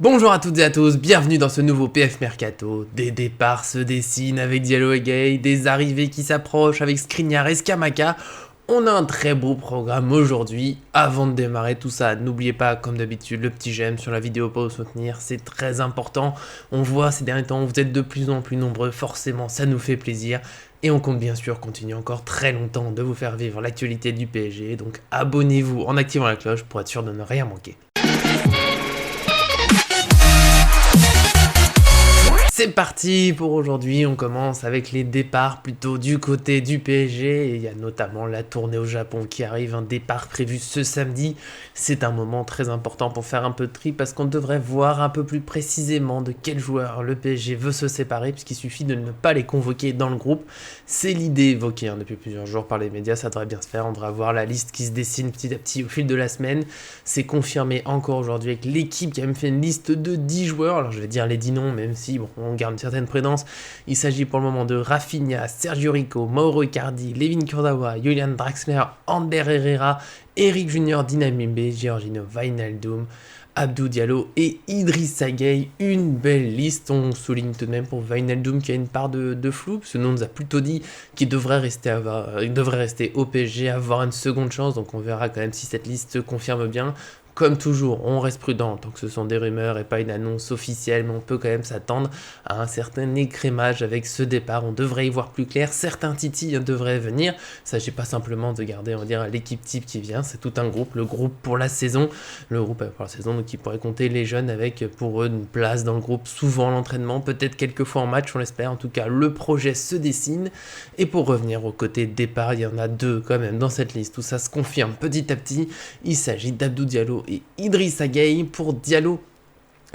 Bonjour à toutes et à tous, bienvenue dans ce nouveau PF Mercato. Des départs se dessinent avec Diallo et Gay, des arrivées qui s'approchent avec Skriniar et Scamacca. On a un très beau programme aujourd'hui. Avant de démarrer tout ça, n'oubliez pas, comme d'habitude, le petit j'aime sur la vidéo pour vous soutenir, c'est très important. On voit ces derniers temps, vous êtes de plus en plus nombreux, forcément ça nous fait plaisir. Et on compte bien sûr continuer encore très longtemps de vous faire vivre l'actualité du PSG, donc abonnez-vous en activant la cloche pour être sûr de ne rien manquer. C'est parti pour aujourd'hui, on commence avec les départs plutôt du côté du PSG, et il y a notamment la tournée au Japon qui arrive, un départ prévu ce samedi. C'est un moment très important pour faire un peu de tri parce qu'on devrait voir un peu plus précisément de quel joueur le PSG veut se séparer, puisqu'il suffit de ne pas les convoquer dans le groupe. C'est l'idée évoquée depuis plusieurs jours par les médias, ça devrait bien se faire, on devrait voir la liste qui se dessine petit à petit au fil de la semaine. C'est confirmé encore aujourd'hui avec l'équipe qui a même fait une liste de 10 joueurs, alors je vais dire les 10 noms, même si bon, on garde une certaine prudence. Il s'agit pour le moment de Rafinha, Sergio Rico, Mauro Icardi, Levin Kurzawa, Julian Draxler, Ander Herrera, Eric Junior, Dinamimbe, Georginio Wijnaldum, Abdou Diallo et Idrissa Gueye. Une belle liste, on souligne tout de même pour Wijnaldum qui a une part de flou, parce que nous on nous a plutôt dit qu'il devrait rester au PSG, avoir une seconde chance, donc on verra quand même si cette liste se confirme bien. Comme toujours, on reste prudent tant que ce sont des rumeurs et pas une annonce officielle, mais on peut quand même s'attendre à un certain écrémage avec ce départ. On devrait y voir plus clair. Certains titis devraient venir. Il ne s'agit pas simplement de garder, on va dire, l'équipe type qui vient. C'est tout un groupe, le groupe pour la saison. Le groupe pour la saison, donc qui pourrait compter les jeunes avec pour eux une place dans le groupe, souvent l'entraînement, peut-être quelques fois en match, on l'espère. En tout cas, le projet se dessine. Et pour revenir au côté départ, il y en a deux quand même dans cette liste où ça se confirme petit à petit. Il s'agit d'Abdou Diallo et Idrissa Gueye. Pour Diallo,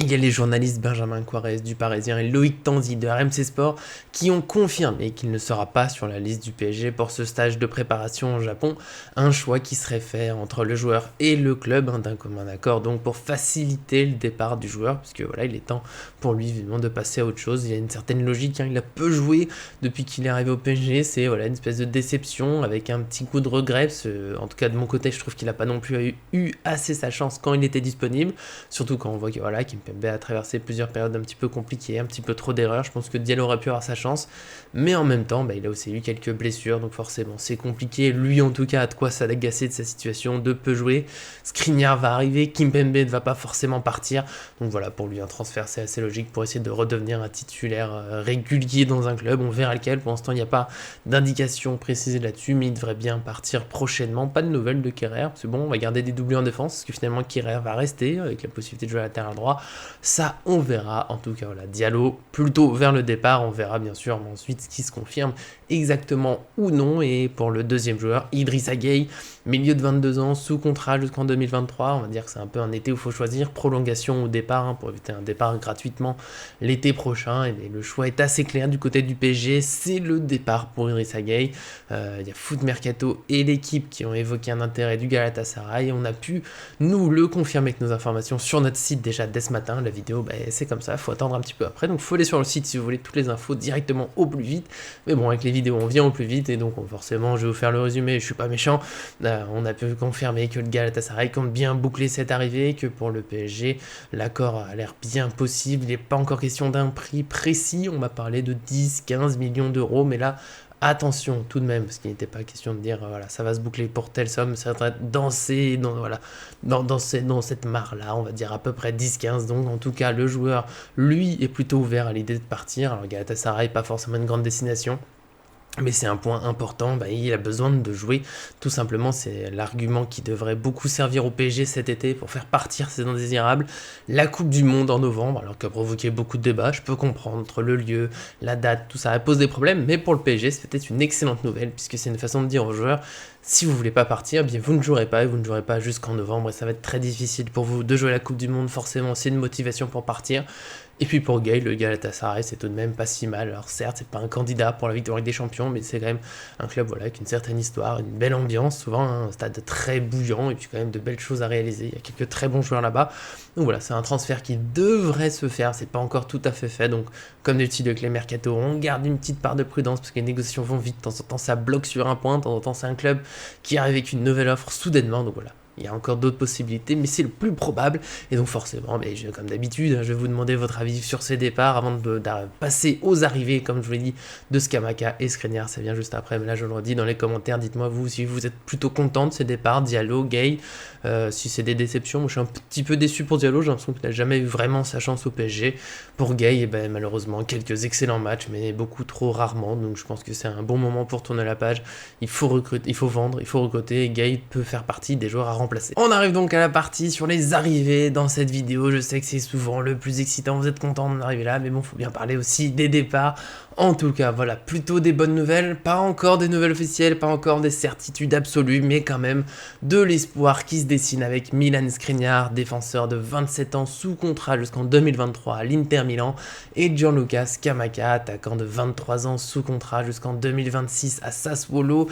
il y a les journalistes Benjamin Quarez du Parisien et Loïc Tanzi de RMC Sport qui ont confirmé qu'il ne sera pas sur la liste du PSG pour ce stage de préparation au Japon, un choix qui serait fait entre le joueur et le club d'un commun accord, donc pour faciliter le départ du joueur, puisque voilà, il est temps pour lui évidemment de passer à autre chose. Il y a une certaine logique, il a peu joué depuis qu'il est arrivé au PSG, c'est voilà, une espèce de déception avec un petit coup de regret, en tout cas de mon côté je trouve qu'il n'a pas non plus eu assez sa chance quand il était disponible, surtout quand on voit que voilà, Kimpembe a traversé plusieurs périodes un petit peu compliquées, un petit peu trop d'erreurs. Je pense que Diallo aurait pu avoir sa chance, mais en même temps, il a aussi eu quelques blessures, donc forcément c'est compliqué. Lui en tout cas a de quoi s'agacer de sa situation, de peu jouer. Skriniar va arriver, Kimpembe ne va pas forcément partir, donc voilà, pour lui un transfert c'est assez logique pour essayer de redevenir un titulaire régulier dans un club. On verra lequel, pour l'instant il n'y a pas d'indication précisée là-dessus, mais il devrait bien partir prochainement. Pas de nouvelles de Kerrer, parce que bon, on va garder des doublés en défense, parce que finalement Kerrer va rester avec la possibilité de jouer à latéral droit. Ça, on verra. En tout cas, voilà, Diallo plutôt vers le départ. On verra bien sûr ensuite ce qui se confirme exactement ou non. Et pour le deuxième joueur, Idrissa Gueye, milieu de 22 ans, sous contrat jusqu'en 2023. On va dire que c'est un peu un été où il faut choisir prolongation ou départ pour éviter un départ gratuitement l'été prochain. Et le choix est assez clair du côté du PSG. C'est le départ pour Idrissa Gueye. Il y a Foot Mercato et l'équipe qui ont évoqué un intérêt du Galatasaray. On a pu nous le confirmer avec nos informations sur notre site déjà dès ce matin. La vidéo, c'est comme ça, il faut attendre un petit peu après. Donc, il faut aller sur le site si vous voulez toutes les infos directement au plus vite. Mais bon, avec les vidéos, on vient au plus vite. Et donc, forcément, je vais vous faire le résumé. Je suis pas méchant. On a pu confirmer que le Galatasaray compte bien boucler cette arrivée. Que pour le PSG, l'accord a l'air bien possible. Il n'est pas encore question d'un prix précis. On m'a parlé de 10-15 millions d'euros. Mais là, attention tout de même, parce qu'il n'était pas question de dire voilà, ça va se boucler pour telle somme, ça va danser dans cette mare-là, on va dire à peu près 10-15. Donc en tout cas, le joueur, lui, est plutôt ouvert à l'idée de partir. Alors Galatasaray, pas forcément une grande destination. Mais c'est un point important, il a besoin de jouer, tout simplement, c'est l'argument qui devrait beaucoup servir au PSG cet été pour faire partir ces indésirables. La Coupe du Monde en novembre, alors qu'a provoqué beaucoup de débats, je peux comprendre, entre le lieu, la date, tout ça pose des problèmes, mais pour le PSG, c'est peut-être une excellente nouvelle, puisque c'est une façon de dire aux joueurs, si vous voulez pas partir, vous ne jouerez pas, et vous ne jouerez pas jusqu'en novembre, et ça va être très difficile pour vous de jouer la Coupe du Monde, forcément, c'est une motivation pour partir. Et puis pour Gueye, le Galatasaray, c'est tout de même pas si mal. Alors certes, c'est pas un candidat pour la victoire avec des champions, mais c'est quand même un club avec une certaine histoire, une belle ambiance, souvent un stade très bouillant, et puis quand même de belles choses à réaliser. Il y a quelques très bons joueurs là-bas. Donc voilà, c'est un transfert qui devrait se faire, c'est pas encore tout à fait fait. Donc comme d'habitude avec les mercato, on garde une petite part de prudence, parce que les négociations vont vite, de temps en temps ça bloque sur un point, de temps en temps c'est un club qui arrive avec une nouvelle offre soudainement. Donc voilà, Il y a encore d'autres possibilités, mais c'est le plus probable. Et donc forcément, comme d'habitude, je vais vous demander votre avis sur ces départs avant de passer aux arrivées, comme je vous l'ai dit, de Scamacca et Skriniar. Ça vient juste après, mais là je le redis dans les commentaires. Dites-moi vous si vous êtes plutôt content de ces départs, Diallo, Gay, si c'est des déceptions. Moi je suis un petit peu déçu pour Diallo, j'ai l'impression qu'il n'a jamais eu vraiment sa chance au PSG. Pour Gay, malheureusement, quelques excellents matchs, mais beaucoup trop rarement. Donc je pense que c'est un bon moment pour tourner la page. Il faut recruter, il faut vendre, il faut recruter. Et Gay peut faire partie des joueurs à remplacer. On arrive donc à la partie sur les arrivées dans cette vidéo. Je sais que c'est souvent le plus excitant. Vous êtes content d'en arriver là, mais bon, faut bien parler aussi des départs. En tout cas, voilà, plutôt des bonnes nouvelles. Pas encore des nouvelles officielles, pas encore des certitudes absolues, mais quand même de l'espoir qui se dessine avec Milan Skriniar, défenseur de 27 ans sous contrat jusqu'en 2023 à l'Inter Milan, et Gianluca Scamacca, attaquant de 23 ans sous contrat jusqu'en 2026 à Sassuolo.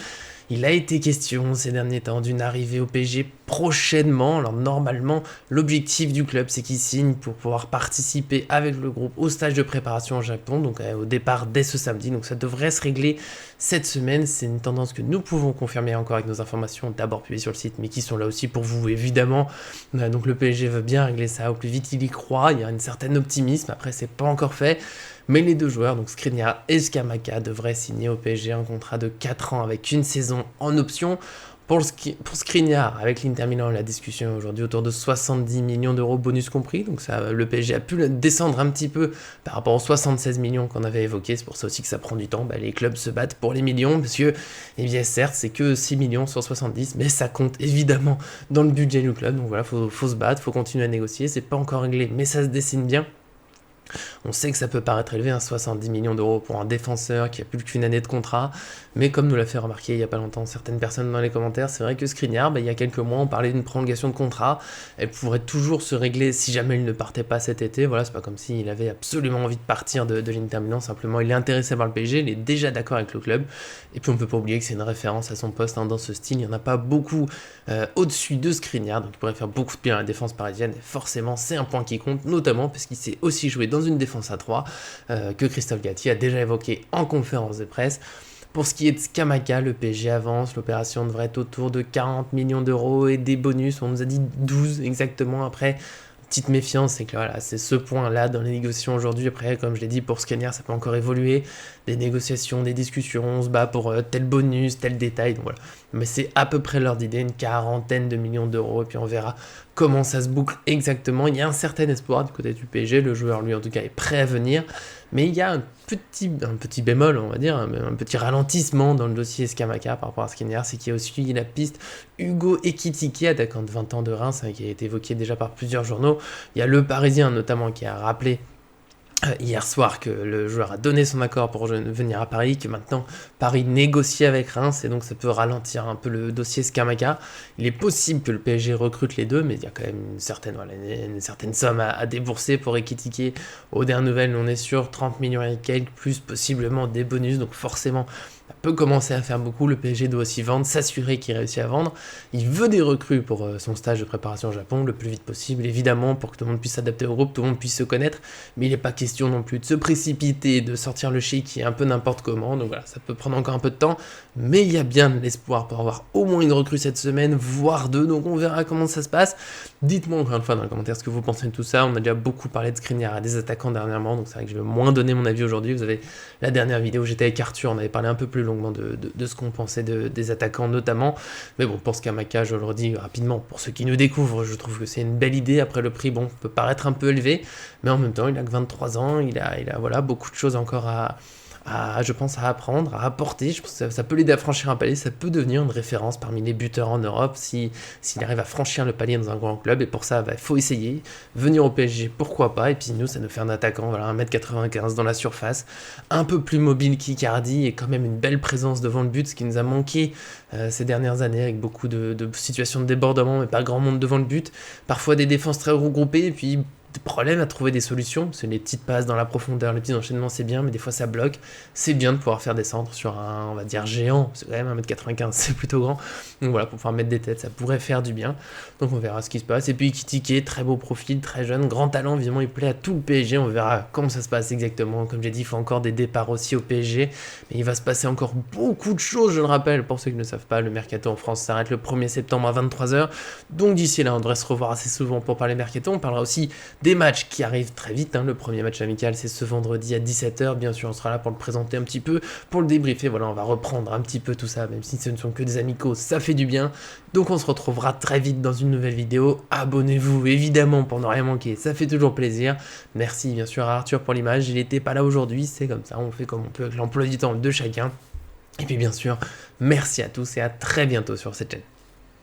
Il a été question ces derniers temps d'une arrivée au PSG prochainement. Alors normalement, l'objectif du club, c'est qu'il signe pour pouvoir participer avec le groupe au stage de préparation au Japon, donc au départ dès ce samedi. Donc ça devrait se régler cette semaine. C'est une tendance que nous pouvons confirmer encore avec nos informations d'abord publiées sur le site, mais qui sont là aussi pour vous évidemment. Donc le PSG veut bien régler ça au plus vite, il y croit. Il y a un certain optimisme. Après, c'est pas encore fait. Mais les deux joueurs, donc Skriniar et Scamacca, devraient signer au PSG un contrat de 4 ans avec une saison en option. Pour Skriniar, avec l'Inter Milan, la discussion est aujourd'hui autour de 70 millions d'euros bonus compris. Donc ça, le PSG a pu descendre un petit peu par rapport aux 76 millions qu'on avait évoqués. C'est pour ça aussi que ça prend du temps. Les clubs se battent pour les millions parce que, certes, c'est que 6 millions sur 70, mais ça compte évidemment dans le budget du club. Donc voilà, faut se battre, faut continuer à négocier. C'est pas encore réglé, mais ça se dessine bien. On sait que ça peut paraître élevé, 70 millions d'euros pour un défenseur qui a plus qu'une année de contrat, mais comme nous l'a fait remarquer il n'y a pas longtemps certaines personnes dans les commentaires, c'est vrai que Skriniar, il y a quelques mois, on parlait d'une prolongation de contrat, elle pourrait toujours se régler si jamais il ne partait pas cet été. Voilà, c'est pas comme s'il avait absolument envie de partir de l'Inter Milan, simplement il est intéressé par le PSG, il est déjà d'accord avec le club, et puis on ne peut pas oublier que c'est une référence à son poste dans ce style, il n'y en a pas beaucoup au-dessus de Skriniar, donc il pourrait faire beaucoup de bien à la défense parisienne, et forcément c'est un point qui compte, notamment parce qu'il s'est aussi joué dans une défense à 3 que Christophe Galtier a déjà évoqué en conférence de presse. Pour ce qui est de Scamacca, le PSG avance, l'opération devrait être autour de 40 millions d'euros et des bonus, on nous a dit 12 exactement. Après, petite méfiance, c'est que voilà, c'est ce point-là dans les négociations aujourd'hui. Après, comme je l'ai dit, pour Skriniar, ça peut encore évoluer. Des négociations, des discussions, on se bat pour tel bonus, tel détail. Donc voilà. Mais c'est à peu près l'ordre d'idée, une quarantaine de millions d'euros. Et puis on verra comment ça se boucle exactement. Il y a un certain espoir du côté du PSG. Le joueur, lui, en tout cas, est prêt à venir. Mais il y a un petit bémol, on va dire, un petit ralentissement dans le dossier Scamacca par rapport à Skriniar, c'est qu'il y a aussi la piste Hugo Ekitike, attaquant de 20 ans de Reims, qui a été évoqué déjà par plusieurs journaux. Il y a Le Parisien notamment qui a rappelé hier soir que le joueur a donné son accord pour venir à Paris, que maintenant Paris négocie avec Reims et donc ça peut ralentir un peu le dossier Scamacca. Il est possible que le PSG recrute les deux, mais il y a quand même une certaine somme à débourser pour Ekitike. Aux dernières nouvelles, on est sur 30 millions et quelques, plus possiblement des bonus, donc forcément ça peut commencer à faire beaucoup. Le PSG doit aussi vendre, s'assurer qu'il réussit à vendre. Il veut des recrues pour son stage de préparation au Japon le plus vite possible, évidemment, pour que tout le monde puisse s'adapter au groupe, tout le monde puisse se connaître, mais il n'est pas question non plus de se précipiter, de sortir le chéquier un peu n'importe comment. Donc voilà, ça peut prendre encore un peu de temps, mais il y a bien de l'espoir pour avoir au moins une recrue cette semaine, voire deux, donc on verra comment ça se passe. Dites-moi encore une fois dans les commentaires ce que vous pensez de tout ça. On a déjà beaucoup parlé de Skriniar à des attaquants dernièrement, donc c'est vrai que je vais moins donner mon avis aujourd'hui. Vous avez la dernière vidéo où j'étais avec Arthur, on avait parlé un peu plus longuement de ce qu'on pensait des attaquants notamment. Mais bon, pour Scamacca, je le redis rapidement, pour ceux qui nous découvrent, je trouve que c'est une belle idée. Après, le prix, peut paraître un peu élevé, mais en même temps, il a que 23 ans, il a voilà, beaucoup de choses encore je pense, à apprendre, à apporter. Je pense que ça peut l'aider à franchir un palier, ça peut devenir une référence parmi les buteurs en Europe s'il arrive à franchir le palier dans un grand club. Et pour ça, il faut essayer. Venir au PSG, pourquoi pas. Et puis nous, ça nous fait un attaquant, voilà, 1m95 dans la surface, un peu plus mobile qu'Icardi et quand même une belle présence devant le but, ce qui nous a manqué ces dernières années avec beaucoup de situations de débordement, mais pas grand monde devant le but. Parfois des défenses très regroupées et puis des problèmes à trouver des solutions. C'est les petites passes dans la profondeur, les petits enchaînements, c'est bien, mais des fois ça bloque. C'est bien de pouvoir faire des centres sur un, on va dire, géant. C'est quand même 1m95, c'est plutôt grand. Donc voilà, pour pouvoir mettre des têtes, ça pourrait faire du bien. Donc on verra ce qui se passe. Et puis Ekitike, très beau profil, très jeune, grand talent, évidemment, il plaît à tout le PSG. On verra comment ça se passe exactement. Comme j'ai dit, il faut encore des départs aussi au PSG. Mais il va se passer encore beaucoup de choses, je le rappelle. Pour ceux qui ne le savent pas, le mercato en France s'arrête le 1er septembre à 23h. Donc d'ici là, on devrait se revoir assez souvent pour parler mercato. On parlera aussi des matchs qui arrivent très vite. Le premier match amical, c'est ce vendredi à 17h. Bien sûr, on sera là pour le présenter un petit peu, pour le débriefer. Voilà, on va reprendre un petit peu tout ça, même si ce ne sont que des amicaux, ça fait du bien. Donc on se retrouvera très vite dans une nouvelle vidéo. Abonnez-vous évidemment pour ne rien manquer, ça fait toujours plaisir. Merci bien sûr à Arthur pour l'image, il n'était pas là aujourd'hui, c'est comme ça, on fait comme on peut avec l'emploi du temps de chacun. Et puis bien sûr, merci à tous et à très bientôt sur cette chaîne.